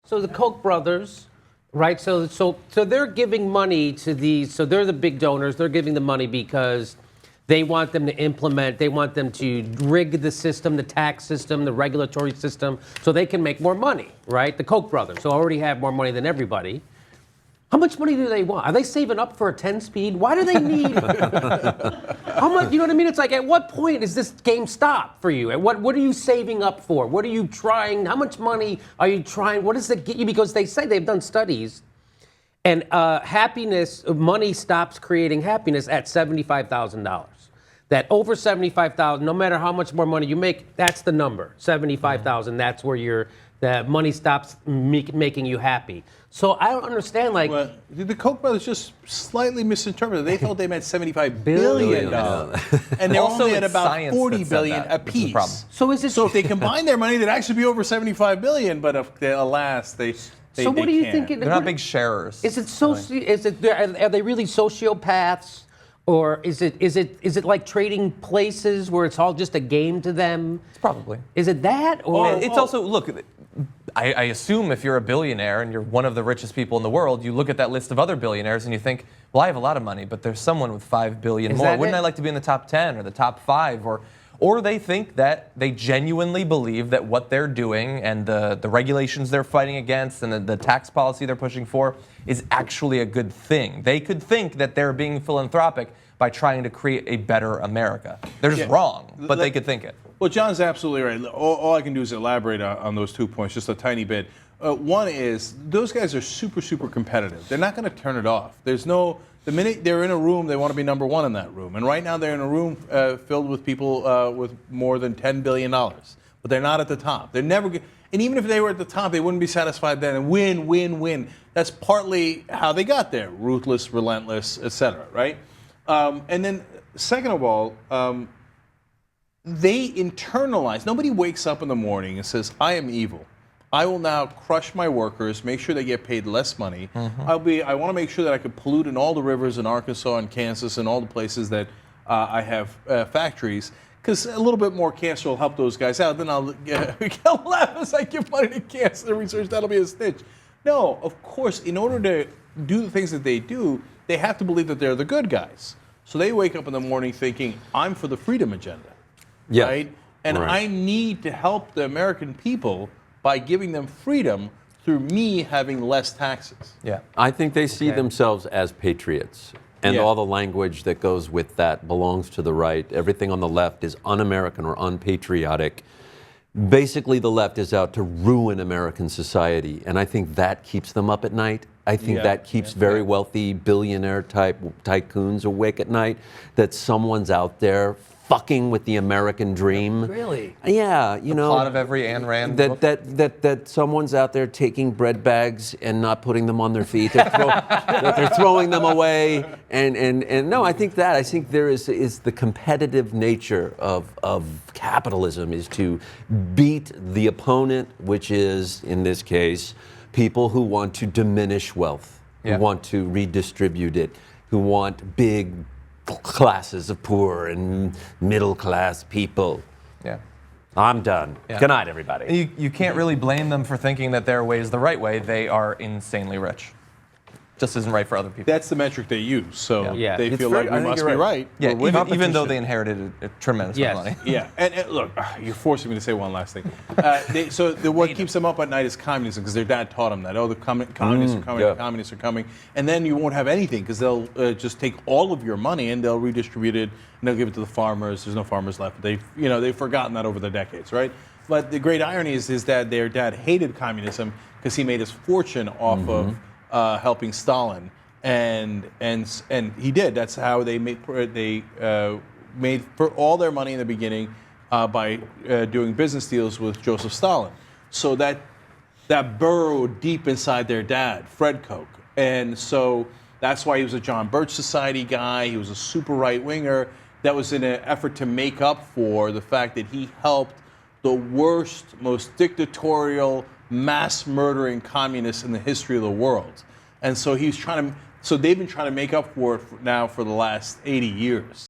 So the Koch brothers, right? So they're giving money to these. So they're the big donors. They're giving the money because they want them to implement. They want them to rig the system, the tax system, the regulatory system, so they can make more money, right? The Koch brothers, who already have more money than everybody. How much money do they want? Are they saving up for a 10-speed? Why do they need how much? You know what I mean? It's like, at what point is this game stop for you? What are you saving up for? What are you trying? How much money are you trying? What does it get you? Because they say they've done studies, and money stops creating happiness at $75,000. That over $75,000, no matter how much more money you make, that's the number. $75,000. That's where the money stops making you happy. So I don't understand, like... Well, the Koch brothers just slightly misinterpreted. They thought they meant $75 billion. And they're Also, only at it's about science $40 that billion said that, which is the problem. apiece. So if they combine their money, they'd actually be over $75 billion. But alas, they So what do you can't. think? They're not big sharers. Are they really sociopaths? Or is it like trading places where it's all just a game to them? It's probably. Is it that? Or It's also, look, I assume if you're a billionaire and you're one of the richest people in the world, you look at that list of other billionaires and you think, well, I have a lot of money, but there's someone with $5 billion more. Wouldn't I like to be in the top 10 or the top 5? Or they think that they genuinely believe that what they're doing and the regulations they're fighting against and the tax policy they're pushing for is actually a good thing. They could think that they're being philanthropic by trying to create a better America. They're just wrong, but they could think it. Well, John's absolutely right. All I can do is elaborate on those 2 points just a tiny bit. One is, those guys are super, super competitive. They're not going to turn it off. The minute they're in a room, they want to be number one in that room. And right now they're in a room filled with people with more than $10 billion. But they're not at the top. They're never. And even if they were at the top, they wouldn't be satisfied then. And win. That's partly how they got there. Ruthless, relentless, etc. Right? And then, second of all, they internalize. Nobody wakes up in the morning and says, I am evil. I will now crush my workers, make sure they get paid less money. Mm-hmm. I want to make sure that I can pollute in all the rivers in Arkansas and Kansas and all the places that I have factories, because a little bit more cancer will help those guys out. Then I'll laugh as I give money to cancer research. That'll be a stitch. No, of course, in order to do the things that they do, they have to believe that they're the good guys. So they wake up in the morning thinking, I'm for the freedom agenda. Yes. Right? And I need to help the American people by giving them freedom through me having less taxes. Yeah. I think they see themselves as patriots. And all the language that goes with that belongs to the right. Everything on the left is un-American or unpatriotic. Basically, the left is out to ruin American society. And I think that keeps them up at night. I think that keeps very wealthy billionaire type tycoons awake at night, that someone's out there fucking with the American dream. Really? Yeah, you know. The plot of every Ayn Rand book. That someone's out there taking bread bags and not putting them on their feet. They're throwing them away. And no, I think there is the competitive nature of capitalism is to beat the opponent, which is, in this case, people who want to diminish wealth, who want to redistribute it, who want big classes of poor and middle class people. Yeah. I'm done. Yeah. Good night, everybody. You can't really blame them for thinking that their way is the right way. They are insanely rich. Just isn't right for other people. That's the metric they use. So they feel like we must be right. Yeah, even though they inherited a tremendous amount of money. Yeah, and look, you're forcing me to say one last thing. What keeps them up at night is communism, because their dad taught them that. Oh, the communists are coming, the communists are coming. And then you won't have anything, because they'll just take all of your money and they'll redistribute it, and they'll give it to the farmers. There's no farmers left. They've forgotten that over the decades, right? But the great irony is that their dad hated communism because he made his fortune off of helping Stalin, and he did. That's how they made for all their money in the beginning by doing business deals with Joseph Stalin. So that burrowed deep inside their dad, Fred Koch, and so that's why he was a John Birch Society guy. He was a super right winger. That was in an effort to make up for the fact that he helped the worst, most dictatorial, mass murdering communists in the history of the world. And so they've been trying to make up for it now for the last 80 years.